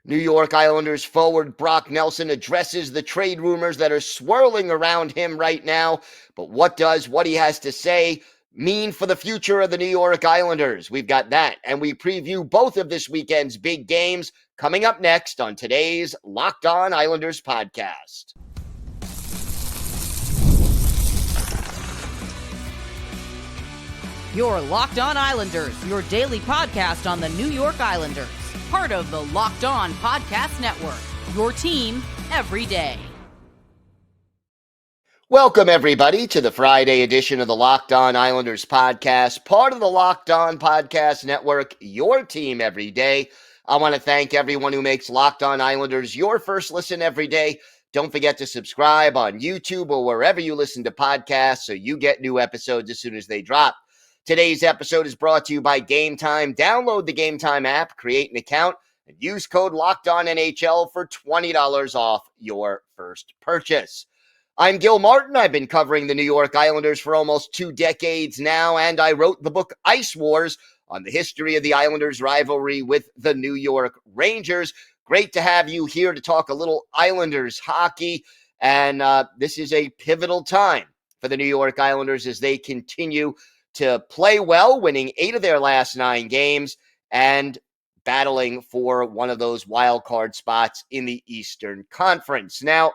New York Islanders forward Brock Nelson addresses the trade rumors that are swirling around him right now. But what does what he has to say mean for the future of the New York Islanders? We've got that, and we preview both of this weekend's big games coming up next on today's Locked On Islanders podcast. You're Locked On Islanders, your daily podcast on the New York Islanders. Part of the Locked On Podcast Network, your team every day. Welcome, everybody, to the Friday edition of the Locked On Islanders podcast, part of the Locked On Podcast Network, your team every day. I want to thank everyone who makes Locked On Islanders your first listen every day. Don't forget to subscribe on YouTube or wherever you listen to podcasts so you get new episodes as soon as they drop. Today's episode is brought to you by Game Time. Download the Game Time app, create an account, and use code LOCKEDONNHL for $20 off your first purchase. I'm Gil Martin. I've been covering the New York Islanders for almost 2 decades now, and I wrote the book Ice Wars on the history of the Islanders' rivalry with the New York Rangers. Great to have you here to talk a little Islanders hockey, and this is a pivotal time for the New York Islanders as they continue to play well, winning 8 of their last 9 games and battling for one of those wild card spots in the Eastern Conference. Now,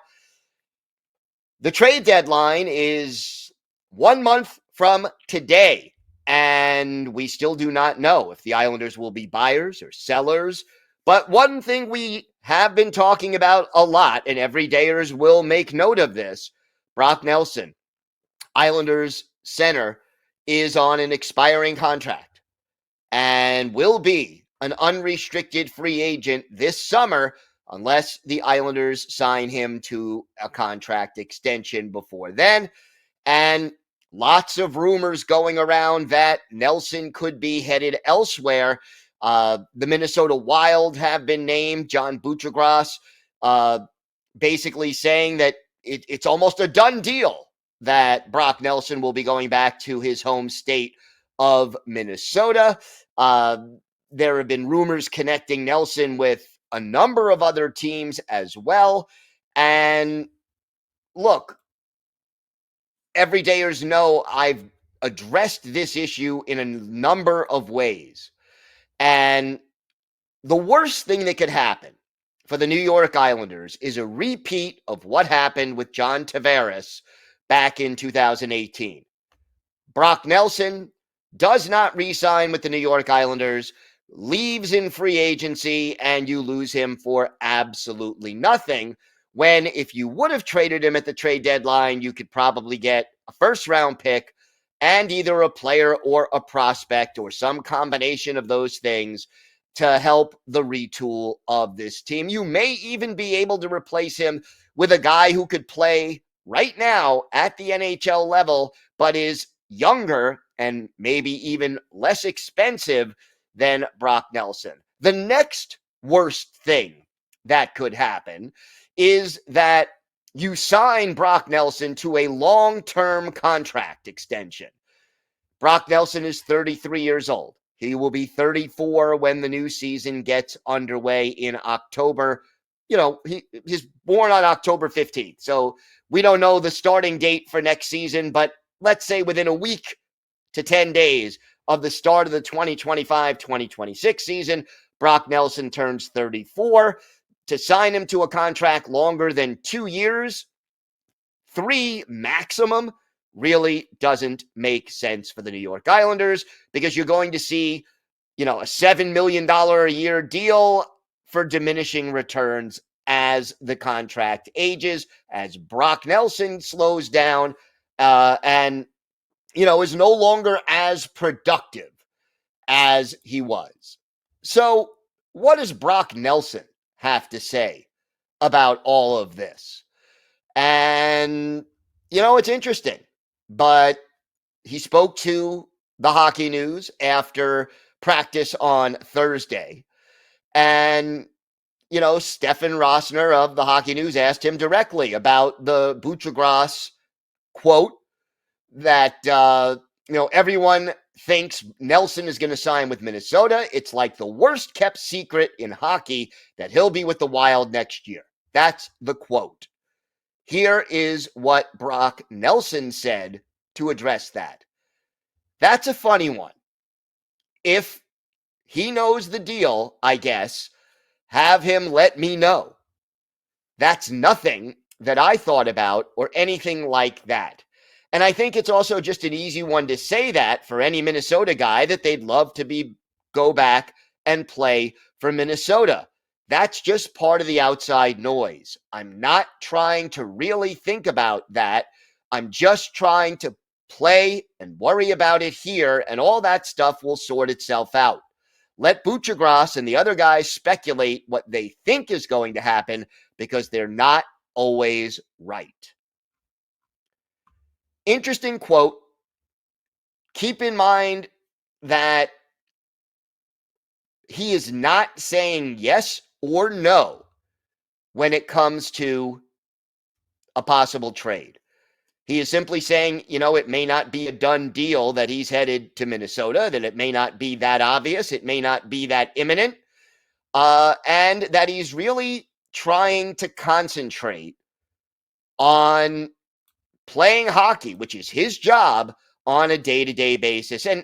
the trade deadline is 1 month from today, and we still do not know if the Islanders will be buyers or sellers. But one thing we have been talking about a lot, and everydayers will make note of this, Brock Nelson, Islanders center, is on an expiring contract and will be an unrestricted free agent this summer unless the Islanders sign him to a contract extension before then. And lots of rumors going around that Nelson could be headed elsewhere. The Minnesota Wild have been named. John Buccigross basically saying that it's almost a done deal that Brock Nelson will be going back to his home state of Minnesota. There have been rumors connecting Nelson with a number of other teams as well. And look, everydayers know I've addressed this issue in a number of ways. And the worst thing that could happen for the New York Islanders is a repeat of what happened with John Tavares back in 2018. Brock Nelson does not re-sign with the New York Islanders, leaves in free agency, and you lose him for absolutely nothing. When if you would have traded him at the trade deadline, you could probably get a first-round pick and either a player or a prospect or some combination of those things to help the retool of this team. You may even be able to replace him with a guy who could play right now at the NHL level, but is younger and maybe even less expensive than Brock Nelson. The next worst thing that could happen is that you sign Brock Nelson to a long-term contract extension. Brock Nelson is 33 years old. He will be 34 when the new season gets underway in October. You know, he's born on October 15th. So we don't know the starting date for next season, but let's say within a week to 10 days of the start of the 2025-2026 season, Brock Nelson turns 34. To sign him to a contract longer than 2 years, 3 maximum, really doesn't make sense for the New York Islanders because you're going to see, a $7 million a year deal for diminishing returns as the contract ages, as Brock Nelson slows down and, is no longer as productive as he was. So what does Brock Nelson have to say about all of this? And, it's interesting, but he spoke to the Hockey News after practice on Thursday. And, Stefan Rossner of the Hockey News asked him directly about the Buccigross quote that, everyone thinks Nelson is going to sign with Minnesota. It's like the worst kept secret in hockey that he'll be with the Wild next year. That's the quote. Here is what Brock Nelson said to address that. That's a funny one. If he knows the deal, I guess, have him let me know. That's nothing that I thought about or anything like that. And I think it's also just an easy one to say that for any Minnesota guy that they'd love to go back and play for Minnesota. That's just part of the outside noise. I'm not trying to really think about that. I'm just trying to play and worry about it here, and all that stuff will sort itself out. Let Buchagras and the other guys speculate what they think is going to happen, because they're not always right. Interesting quote. Keep in mind that he is not saying yes or no when it comes to a possible trade. He is simply saying, it may not be a done deal that he's headed to Minnesota, that it may not be that obvious, it may not be that imminent, and that he's really trying to concentrate on playing hockey, which is his job, on a day-to-day basis. And,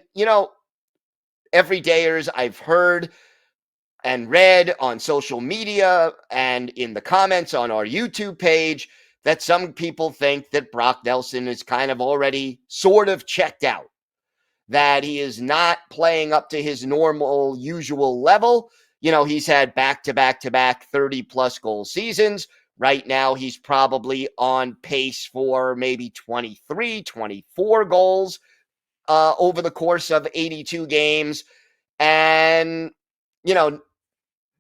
everydayers I've heard and read on social media and in the comments on our YouTube page that some people think that Brock Nelson is kind of already sort of checked out, that he is not playing up to his normal, usual level. He's had back-to-back 30-plus goal seasons. Right now, he's probably on pace for maybe 23, 24 goals over the course of 82 games. And,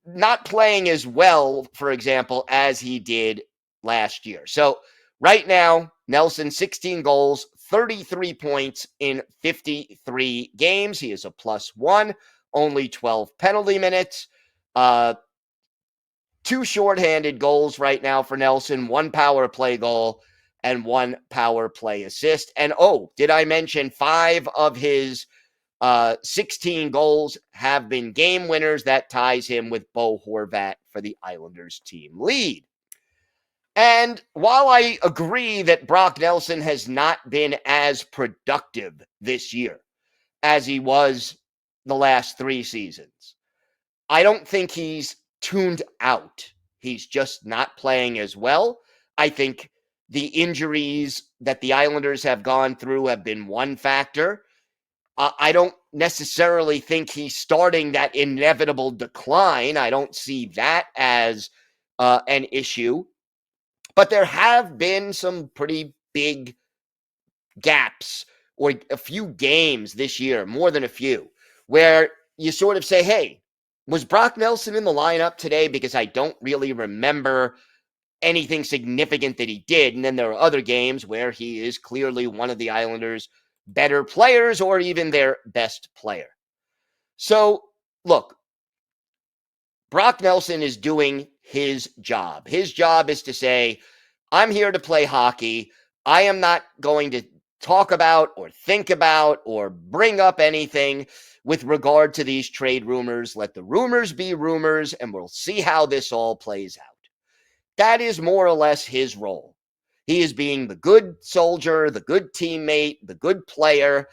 not playing as well, for example, as he did last year. So right now, Nelson, 16 goals, 33 points in 53 games. He is a +1, only 12 penalty minutes. 2 shorthanded goals right now for Nelson, 1 power play goal and 1 power play assist. And did I mention 5 of his 16 goals have been game winners? That ties him with Bo Horvat for the Islanders team lead. And while I agree that Brock Nelson has not been as productive this year as he was the last 3 seasons, I don't think he's tuned out. He's just not playing as well. I think the injuries that the Islanders have gone through have been one factor. I don't necessarily think he's starting that inevitable decline. I don't see that as an issue. But there have been some pretty big gaps, or a few games this year, more than a few, where you sort of say, hey, was Brock Nelson in the lineup today? Because I don't really remember anything significant that he did. And then there are other games where he is clearly one of the Islanders' better players, or even their best player. So, look, Brock Nelson is doing his job. His job is to say, I'm here to play hockey. I am not going to talk about or think about or bring up anything with regard to these trade rumors. Let the rumors be rumors, and we'll see how this all plays out. That is more or less his role. He is being the good soldier, the good teammate, the good player,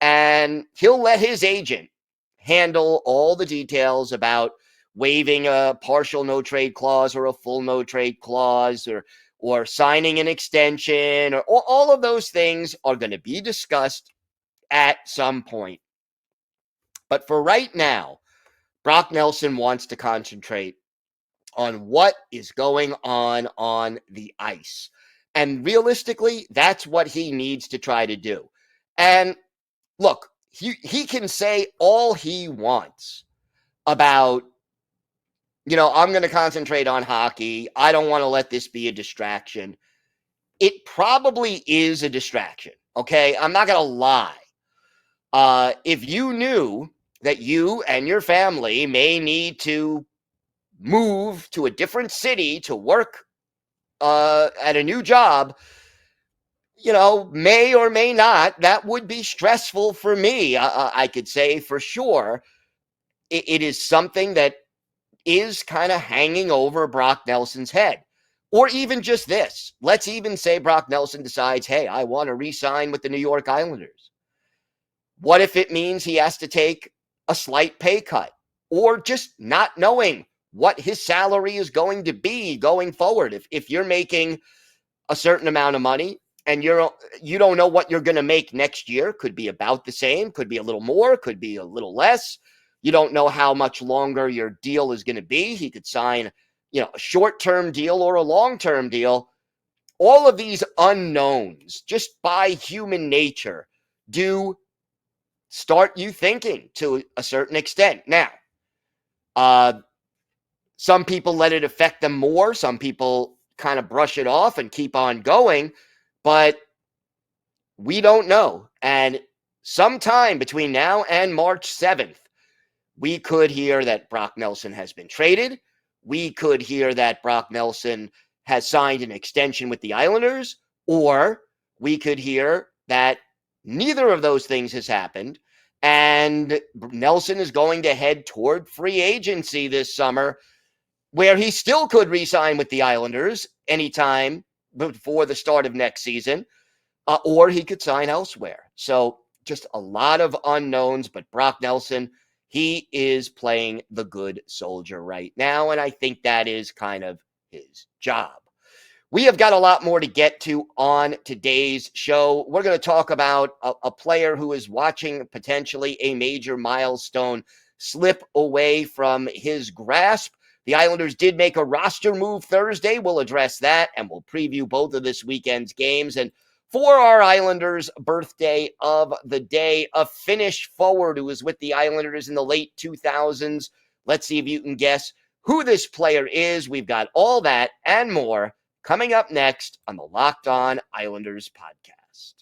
and he'll let his agent handle all the details about waiving a partial no-trade clause or a full no-trade clause, or signing an extension, or all of those things are going to be discussed at some point. But for right now, Brock Nelson wants to concentrate on what is going on the ice. And realistically, that's what he needs to try to do. And look, he can say all he wants about, I'm going to concentrate on hockey. I don't want to let this be a distraction. It probably is a distraction, okay? I'm not going to lie. If you knew that you and your family may need to move to a different city to work at a new job, may or may not. That would be stressful for me. I could say for sure it is something that is kind of hanging over Brock Nelson's head. Or even just this. Let's even say Brock Nelson decides, hey, I want to re-sign with the New York Islanders. What if it means he has to take a slight pay cut? Or just not knowing what his salary is going to be going forward. If you're making a certain amount of money and you don't know what you're going to make next year, could be about the same, could be a little more, could be a little less. You don't know how much longer your deal is going to be. He could sign, a short-term deal or a long-term deal. All of these unknowns, just by human nature, do start you thinking to a certain extent. Now, some people let it affect them more. Some people kind of brush it off and keep on going, but we don't know. And sometime between now and March 7th, we could hear that Brock Nelson has been traded. We could hear that Brock Nelson has signed an extension with the Islanders, or we could hear that neither of those things has happened and Nelson is going to head toward free agency this summer, where he still could re-sign with the Islanders anytime before the start of next season, or he could sign elsewhere. So just a lot of unknowns, but Brock Nelson, he is playing the good soldier right now, and I think that is kind of his job. We have got a lot more to get to on today's show. We're going to talk about a player who is watching potentially a major milestone slip away from his grasp. The Islanders did make a roster move Thursday. We'll address that, and we'll preview both of this weekend's games. And for our Islanders birthday of the day, a Finnish forward who was with the Islanders in the late 2000s. Let's see if you can guess who this player is. We've got all that and more coming up next on the Locked On Islanders podcast.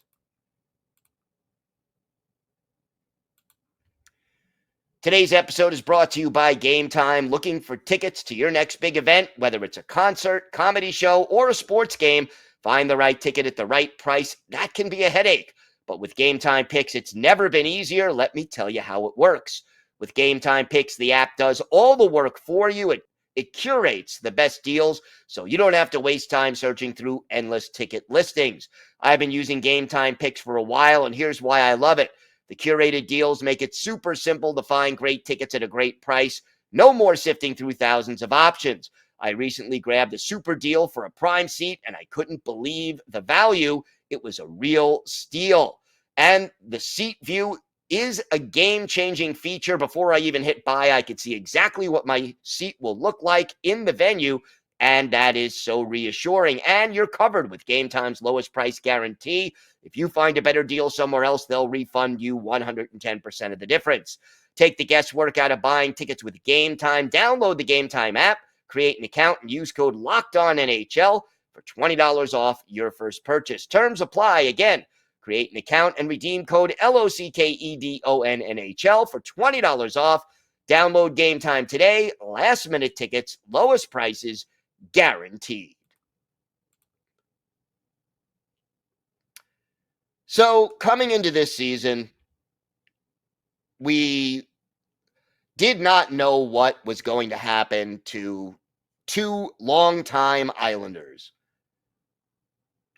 Today's episode is brought to you by Game Time. Looking for tickets to your next big event, whether it's a concert, comedy show, or a sports game, find the right ticket at the right price. That can be a headache. But with Game Time Picks, it's never been easier. Let me tell you how it works. With Game Time Picks, the app does all the work for you. It curates the best deals so you don't have to waste time searching through endless ticket listings. I've been using Game Time Picks for a while, and here's why I love it. The curated deals make it super simple to find great tickets at a great price. No more sifting through thousands of options. I recently grabbed a super deal for a prime seat, and I couldn't believe the value. It was a real steal. And the seat view is a game-changing feature. Before I even hit buy, I could see exactly what my seat will look like in the venue, and that is so reassuring. And you're covered with Game Time's lowest price guarantee. If you find a better deal somewhere else, they'll refund you 110% of the difference. Take the guesswork out of buying tickets with Game Time. Download the Game Time app, create an account, and use code LOCKEDONNHL for $20 off your first purchase. Terms apply. Again, create an account and redeem code LOCKEDONNHL for $20 off. Download Game Time today. Last-minute tickets, lowest prices, guaranteed. So, coming into this season, we did not know what was going to happen to two longtime Islanders,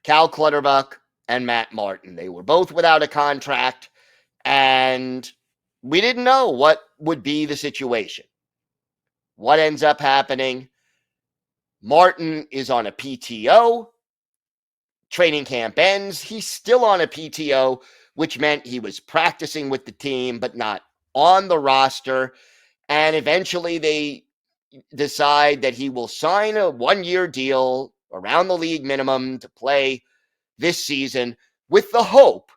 Cal Clutterbuck and Matt Martin. They were both without a contract, and we didn't know what would be the situation. What ends up happening? Martin is on a PTO. Training camp ends. He's still on a PTO, which meant he was practicing with the team, but not on the roster. And eventually they decide that he will sign a one-year deal around the league minimum to play this season with the hope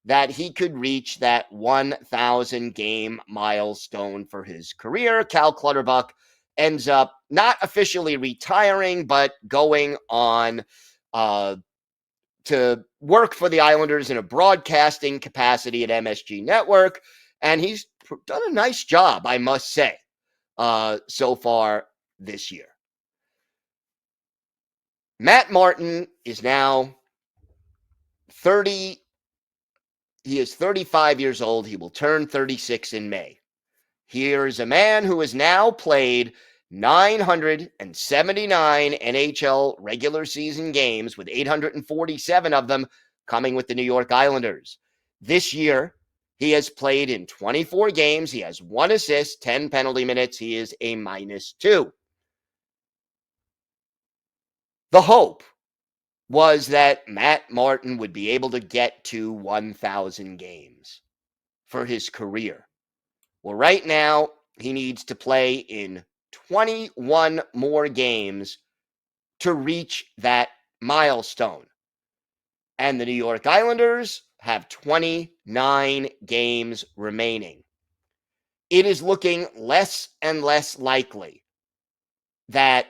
that he could reach that 1,000 game milestone for his career. Cal Clutterbuck ends up not officially retiring, but going on to work for the Islanders in a broadcasting capacity at MSG Network. And he's done a nice job, I must say, so far this year. Matt Martin is now 30. He is 35 years old. He will turn 36 in May. Here is a man who has now played 979 NHL regular season games, with 847 of them coming with the New York Islanders. This year, he has played in 24 games. He has 1 assist, 10 penalty minutes. He is a -2. The hope was that Matt Martin would be able to get to 1,000 games for his career. Well, right now, he needs to play in 21 more games to reach that milestone. And the New York Islanders have 29 games remaining. It is looking less and less likely that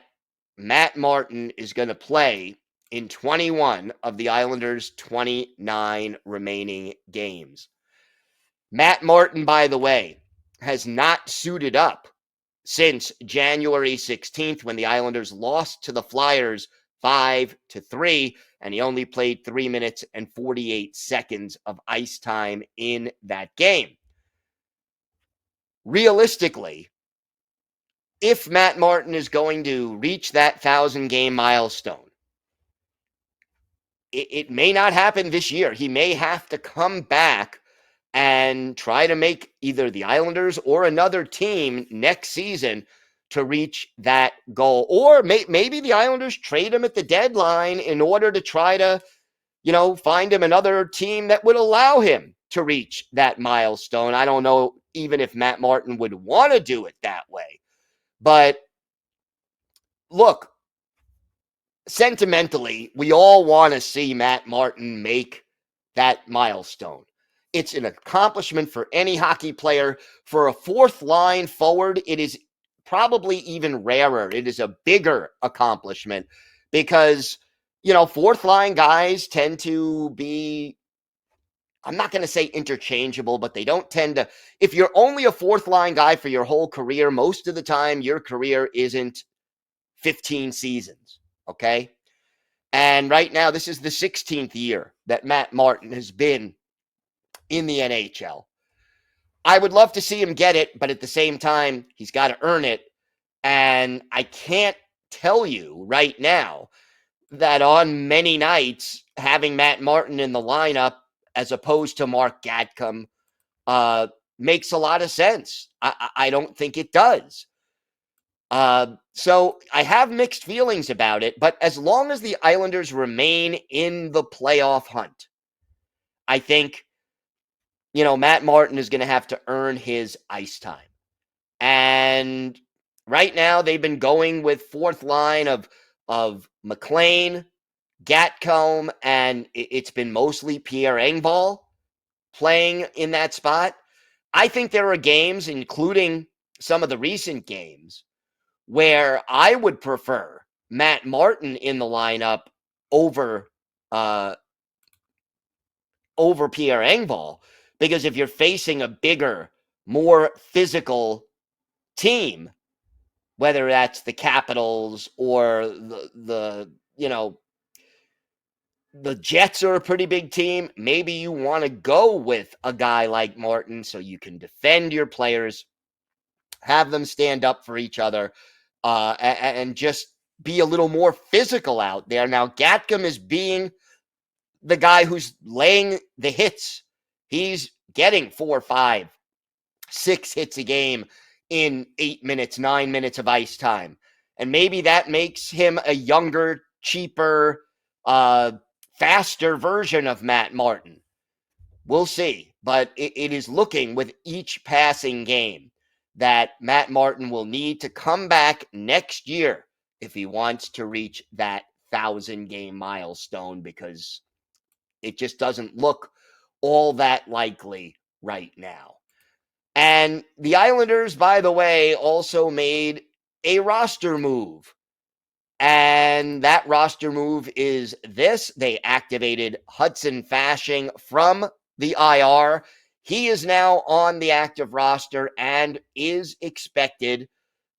Matt Martin is going to play in 21 of the Islanders' 29 remaining games. Matt Martin, by the way, has not suited up since January 16th, when the Islanders lost to the Flyers 5-3, and he only played 3 minutes and 48 seconds of ice time in that game. Realistically, if Matt Martin is going to reach that 1,000-game milestone, it may not happen this year. He may have to come back and try to make either the Islanders or another team next season to reach that goal. Or maybe the Islanders trade him at the deadline in order to try to, find him another team that would allow him to reach that milestone. I don't know even if Matt Martin would want to do it that way. But look, sentimentally, we all want to see Matt Martin make that milestone. It's an accomplishment for any hockey player. For a fourth line forward, it is probably even rarer. It is a bigger accomplishment because, fourth line guys tend to be, I'm not going to say interchangeable, but they don't tend to, if you're only a fourth line guy for your whole career, most of the time your career isn't 15 seasons, okay? And right now, this is the 16th year that Matt Martin has been in the NHL. I would love to see him get it, but at the same time, he's got to earn it. And I can't tell you right now that on many nights, having Matt Martin in the lineup as opposed to Mark Gatcomb makes a lot of sense. I don't think it does. So I have mixed feelings about it, but as long as the Islanders remain in the playoff hunt, I think Matt Martin is going to have to earn his ice time. And right now, they've been going with fourth line of McLean, Gatcomb, and it's been mostly Pierre Engvall playing in that spot. I think there are games, including some of the recent games, where I would prefer Matt Martin in the lineup over Pierre Engvall. Because if you're facing a bigger, more physical team, whether that's the Capitals or the Jets are a pretty big team, maybe you want to go with a guy like Martin so you can defend your players, have them stand up for each other, and just be a little more physical out there. Now, Gatcomb is being the guy who's laying the hits. He's getting 4, 5, 6 hits a game in 8 minutes, 9 minutes of ice time. And maybe that makes him a younger, cheaper, faster version of Matt Martin. We'll see. But it is looking with each passing game that Matt Martin will need to come back next year if he wants to reach that 1,000-game milestone, because it just doesn't look all that likely right now. And the Islanders, by the way, also made a roster move. And that roster move is this. They activated Hudson Fasching from the IR. He is now on the active roster and is expected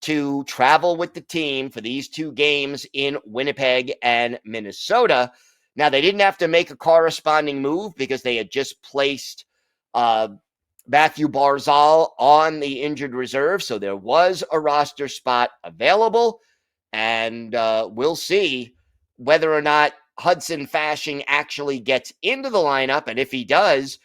to travel with the team for these two games in Winnipeg and Minnesota. Now, they didn't have to make a corresponding move because they had just placed Matthew Barzal on the injured reserve, so there was a roster spot available, and we'll see whether or not Hudson Fasching actually gets into the lineup, and if he does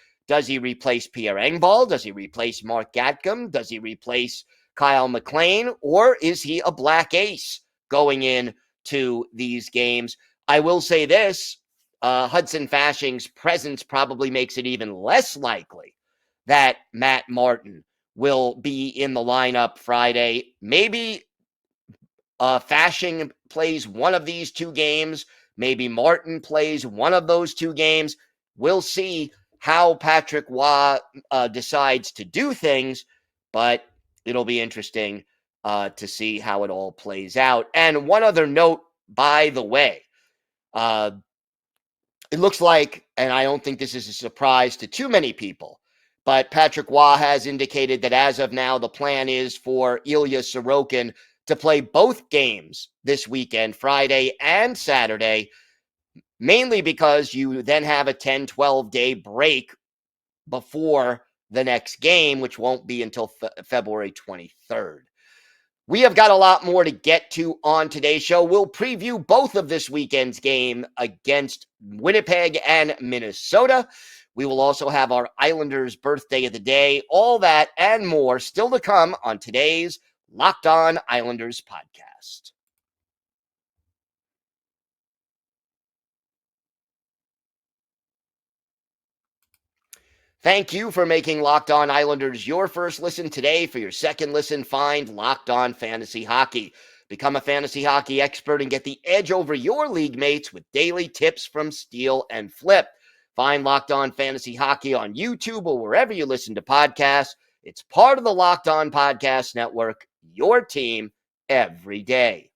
he replace Pierre Engvall? Does he replace Mark Gatcomb? Does he replace Kyle McLean? Or is he a black ace going in to these games? I will say this, Hudson Fasching's presence probably makes it even less likely that Matt Martin will be in the lineup Friday. Maybe Fasching plays one of these two games. Maybe Martin plays one of those two games. We'll see how Patrick Waugh decides to do things, but it'll be interesting to see how it all plays out. And one other note, by the way, it looks like, and I don't think this is a surprise to too many people, but Patrick Waugh has indicated that as of now, the plan is for Ilya Sorokin to play both games this weekend, Friday and Saturday, mainly because you then have a 10-12 day break before the next game, which won't be until February 23rd. We have got a lot more to get to on today's show. We'll preview both of this weekend's game against Winnipeg and Minnesota. We will also have our Islanders birthday of the day, all that and more still to come on today's Locked On Islanders podcast. Thank you for making Locked On Islanders your first listen today. For your second listen, find Locked On Fantasy Hockey. Become a fantasy hockey expert and get the edge over your league mates with daily tips from Steal and Flip. Find Locked On Fantasy Hockey on YouTube or wherever you listen to podcasts. It's part of the Locked On Podcast Network, your team every day.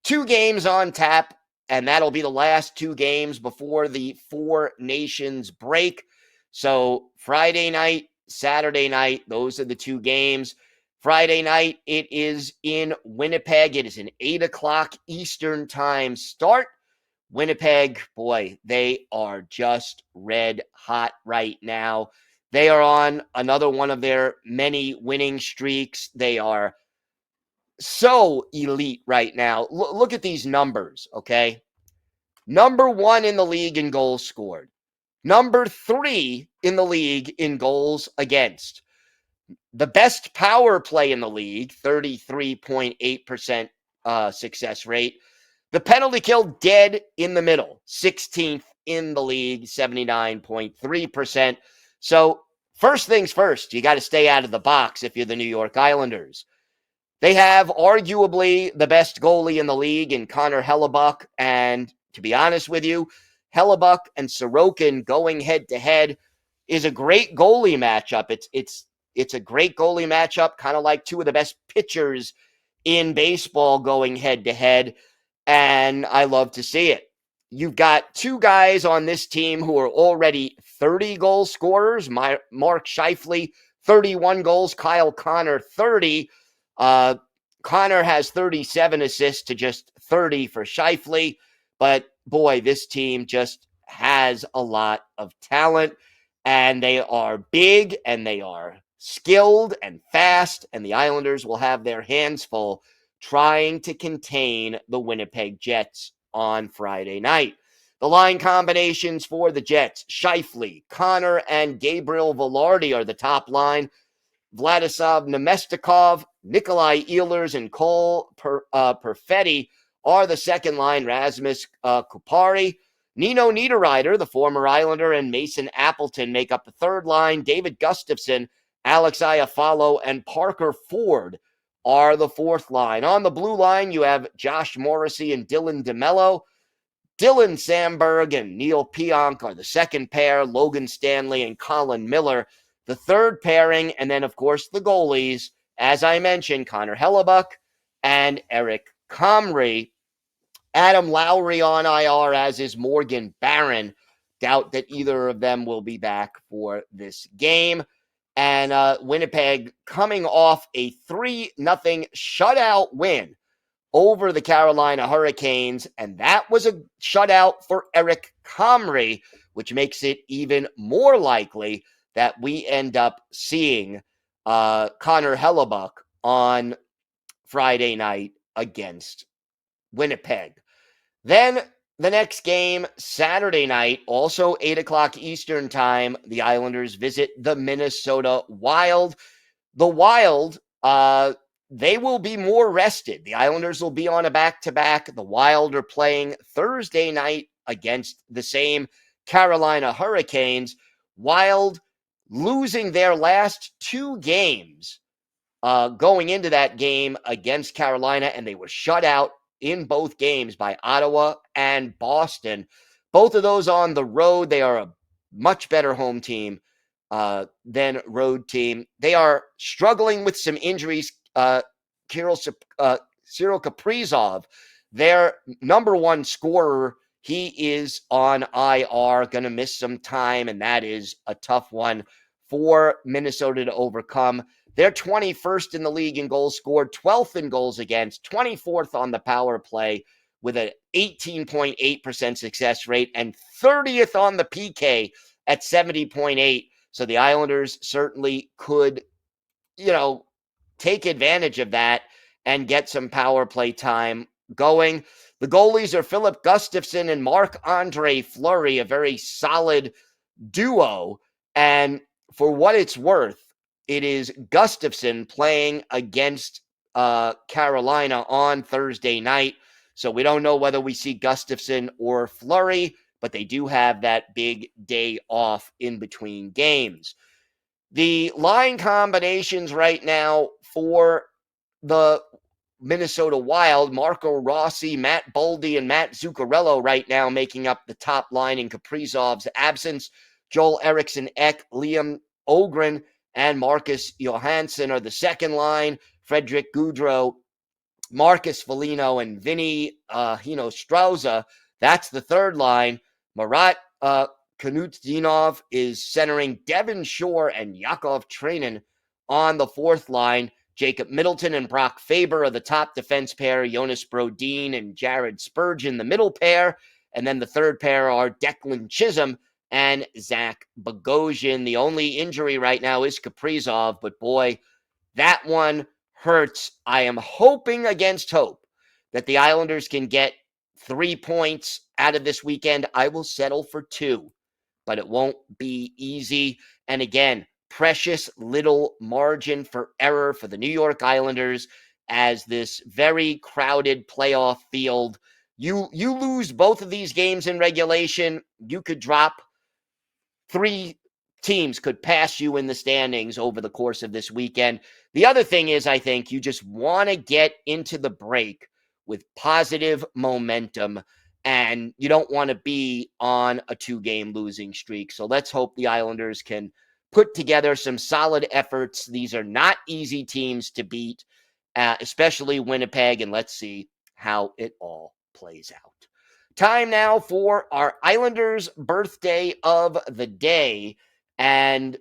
2 games on tap, and that'll be the last 2 games before the Four Nations break. So Friday night, Saturday night, those are the 2 games. Friday night, it is in Winnipeg. It is an 8 o'clock Eastern time start. Winnipeg, boy, they are just red hot right now. They are on another one of their many winning streaks. They are so elite right now. Look at these numbers, okay? Number 1 in the league in goals scored. Number 3 in the league in goals against. The best power play in the league, 33.8% success rate. The penalty kill dead in the middle, 16th in the league, 79.3%. So first things first, you got to stay out of the box if you're the New York Islanders. They have arguably the best goalie in the league in Connor Hellebuyck, and to be honest with you, Hellebuyck and Sorokin going head to head is a great goalie matchup. It's a great goalie matchup, kind of like 2 of the best pitchers in baseball going head to head, and I love to see it. You've got 2 guys on this team who are already 30 goal scorers. Mark Scheifele, 31 goals. Kyle Connor, 30. Connor has 37 assists to just 30 for Scheifele. But boy, this team just has a lot of talent, and they are big and they are skilled and fast, and the Islanders will have their hands full trying to contain the Winnipeg Jets on Friday night. The line combinations for the Jets, Scheifele, Connor, and Gabriel Velarde are the top line. Vladislav Nemestikov, Nikolai Ehlers, and Cole Perfetti are the second line. Rasmus Kupari, Nino Niederreiter, the former Islander, and Mason Appleton make up the third line. David Gustafsson, Alex Iafallo, and Parker Ford are the fourth line. On the blue line, you have Josh Morrissey and Dylan DeMello. Dylan Samberg and Neil Pionk are the second pair. Logan Stanley and Colin Miller, the third pairing. And then, of course, the goalies, as I mentioned, Connor Hellebuyck and Eric Comrie. Adam Lowry on IR, as is Morgan Barron. Doubt that either of them will be back for this game. And Winnipeg coming off a 3-0 shutout win over the Carolina Hurricanes. And that was a shutout for Eric Comrie, which makes it even more likely that we end up seeing Connor Hellebuck on Friday night against Winnipeg. Then the next game, Saturday night, also 8 o'clock Eastern time, the Islanders visit the Minnesota Wild. The Wild, they will be more rested. The Islanders will be on a back-to-back. The Wild are playing Thursday night against the same Carolina Hurricanes. Wild losing their last 2 games going into that game against Carolina, and they were shut out in both games by Ottawa and Boston. Both of those on the road. They are a much better home team than road team. They are struggling with some injuries. Cyril Kaprizov, their number one scorer, he is on IR, going to miss some time, and that is a tough one for Minnesota to overcome. They're 21st in the league in goals scored, 12th in goals against, 24th on the power play with an 18.8% success rate, and 30th on the PK at 70.8. So the Islanders certainly could, take advantage of that and get some power play time going. The goalies are Philip Gustafson and Marc-Andre Fleury, a very solid duo. And for what it's worth, it is Gustafson playing against Carolina on Thursday night. So we don't know whether we see Gustafson or Fleury, but they do have that big day off in between games. The line combinations right now for the Minnesota Wild, Marco Rossi, Matt Boldy, and Matt Zuccarello right now making up the top line in Kaprizov's absence. Joel Eriksson Ek, Liam Ogren, and Marcus Johansson are the second line. Frederick Goudreau, Marcus Foligno, and Vinny Strauza, that's the third line. Marat Knutdinov is centering Devin Shore and Yakov Trenin on the fourth line. Jacob Middleton and Brock Faber are the top defense pair. Jonas Brodin and Jared Spurgeon, the middle pair. And then the third pair are Declan Chisholm and Zach Bogosian. The only injury right now is Kaprizov, but boy, that one hurts. I am hoping against hope that the Islanders can get 3 points out of this weekend. I will settle for 2, but it won't be easy. And again, precious little margin for error for the New York Islanders as this very crowded playoff field. You lose both of these games in regulation, you could drop 3 teams could pass you in the standings over the course of this weekend. The other thing is, I think you just want to get into the break with positive momentum, and you don't want to be on a 2-game losing streak. So let's hope the Islanders can put together some solid efforts. These are not easy teams to beat, especially Winnipeg, and let's see how it all plays out. Time now for our Islanders birthday of the day. And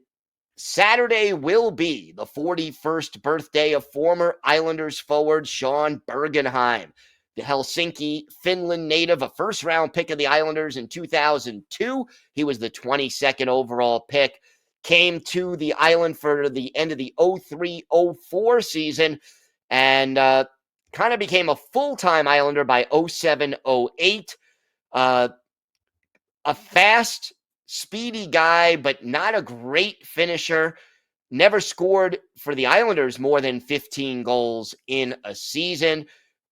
Saturday will be the 41st birthday of former Islanders forward Sean Bergenheim, the Helsinki, Finland native, a first-round pick of the Islanders in 2002. He was the 22nd overall pick, came to the island for the end of the 03-04 season, and kind of became a full-time Islander by 07-08. A fast, speedy guy, but not a great finisher. Never scored for the Islanders more than 15 goals in a season.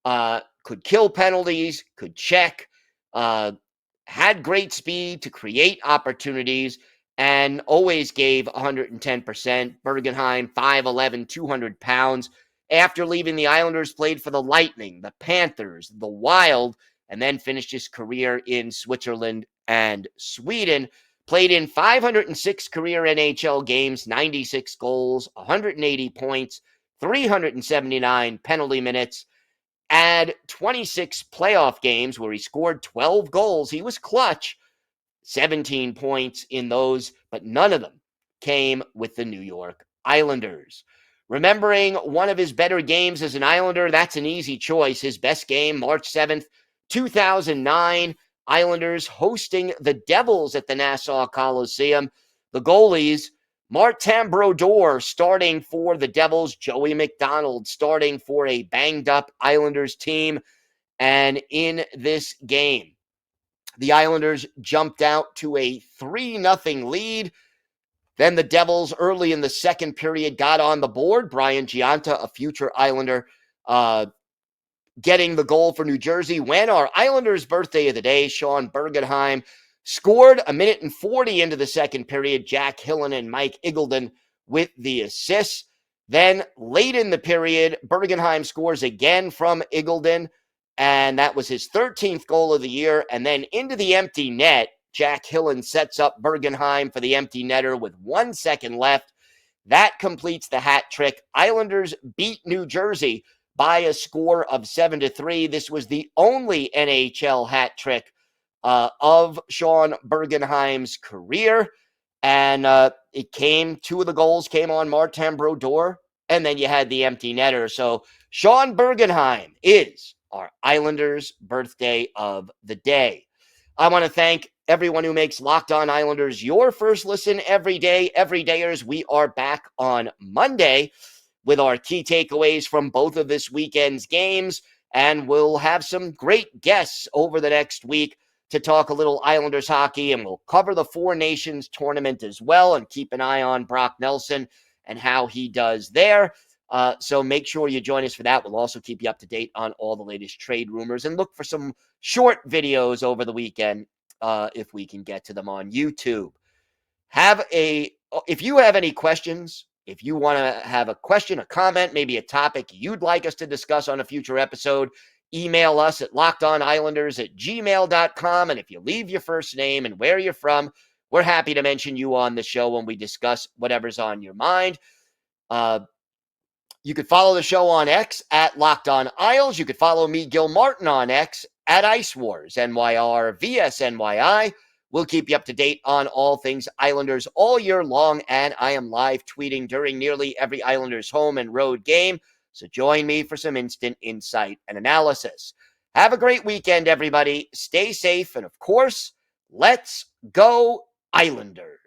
Could kill penalties, could check, had great speed to create opportunities, and always gave 110%. Bergenheim, 5'11", 200 pounds. After leaving the Islanders, played for the Lightning, the Panthers, the Wild, and then finished his career in Switzerland and Sweden. Played in 506 career NHL games, 96 goals, 180 points, 379 penalty minutes. Add 26 playoff games where he scored 12 goals. He was clutch, 17 points in those, but none of them came with the New York Islanders. Remembering one of his better games as an Islander, that's an easy choice. His best game, March 7th, 2009, Islanders hosting the Devils at the Nassau Coliseum. The goalies, Martin Brodeur starting for the Devils, Joey McDonald starting for a banged-up Islanders team. And in this game, the Islanders jumped out to a 3-0 lead. Then the Devils, early in the second period, got on the board. Brian Giunta, a future Islander, getting the goal for New Jersey. When our Islanders' birthday of the day, Sean Bergenheim, scored a minute and 40 into the second period. Jack Hillen and Mike Iggulden with the assists. Then late in the period, Bergenheim scores again from Iggulden, and that was his 13th goal of the year. And then into the empty net, Jack Hillen sets up Bergenheim for the empty netter with 1 second left. That completes the hat trick. Islanders beat New Jersey by a score of 7-3. This was the only NHL hat trick of Sean Bergenheim's career. And two of the goals came on Martin Brodeur, and then you had the empty netter. So Sean Bergenheim is our Islanders' birthday of the day. I want to thank everyone who makes Locked On Islanders your first listen every day. Everydayers, we are back on Monday with our key takeaways from both of this weekend's games, and we'll have some great guests over the next week to talk a little Islanders hockey, and we'll cover the Four Nations tournament as well and keep an eye on Brock Nelson and how he does there. So make sure you join us for that. We'll also keep you up to date on all the latest trade rumors and look for some short videos over the weekend if we can get to them on YouTube. If you have any questions, if you want to have a question, a comment, maybe a topic you'd like us to discuss on a future episode, email us at lockedonislanders@gmail.com. And if you leave your first name and where you're from, we're happy to mention you on the show when we discuss whatever's on your mind. You could follow the show on X at Locked On Isles. You could follow me, Gil Martin, on X at Ice Wars, NYR, VSNYI. We'll keep you up to date on all things Islanders all year long, and I am live tweeting during nearly every Islanders home and road game. So join me for some instant insight and analysis. Have a great weekend, everybody. Stay safe, and of course, let's go Islanders.